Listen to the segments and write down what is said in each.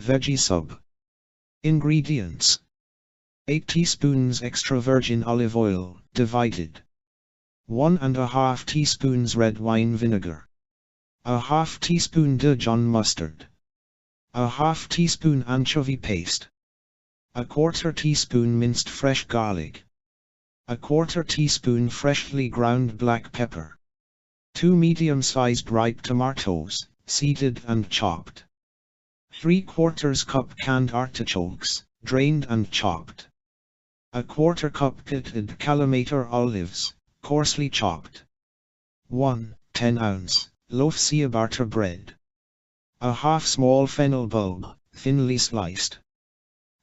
Veggie Sub. Ingredients: 8 teaspoons extra virgin olive oil, divided. 1½ teaspoons red wine vinegar. ½ teaspoon Dijon mustard. ½ teaspoon anchovy paste. ¼ teaspoon minced fresh garlic. ¼ teaspoon freshly ground black pepper. 2 medium-sized ripe tomatoes, seeded and chopped. 3/4 cup canned artichokes, drained and chopped. 1/4 cup pitted kalamata olives, coarsely chopped. 1 10-ounce loaf ciabatta bread. A half small fennel bulb, thinly sliced.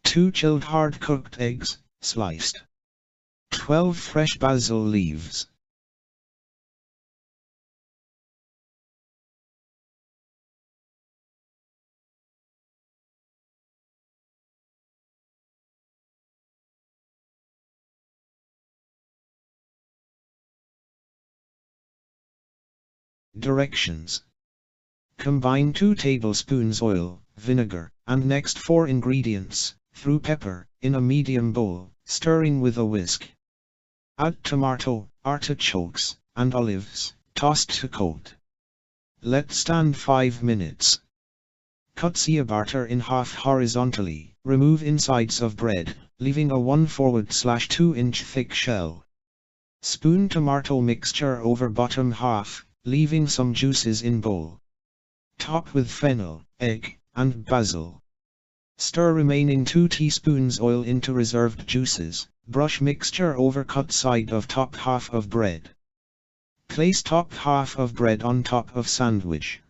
2 chilled hard-cooked eggs, sliced. 12 fresh basil leaves. Directions: combine 2 tablespoons oil, vinegar, and next 4 ingredients, through pepper, in a medium bowl, stirring with a whisk. Add tomato, artichokes, and olives, tossed to coat. Let stand 5 minutes. Cut ciabatta in half horizontally, remove insides of bread, leaving a 1/4-2 inch thick shell. Spoon tomato mixture over bottom half, leaving some juices in bowl. Top with fennel, egg, and basil. Stir remaining 2 teaspoons oil into reserved juices. Brush mixture over cut side of top half of bread. Place top half of bread on top of sandwich.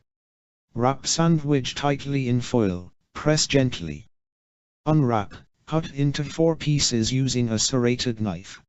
Wrap sandwich tightly in foil, press gently. Unwrap, cut into 4 pieces using a serrated knife.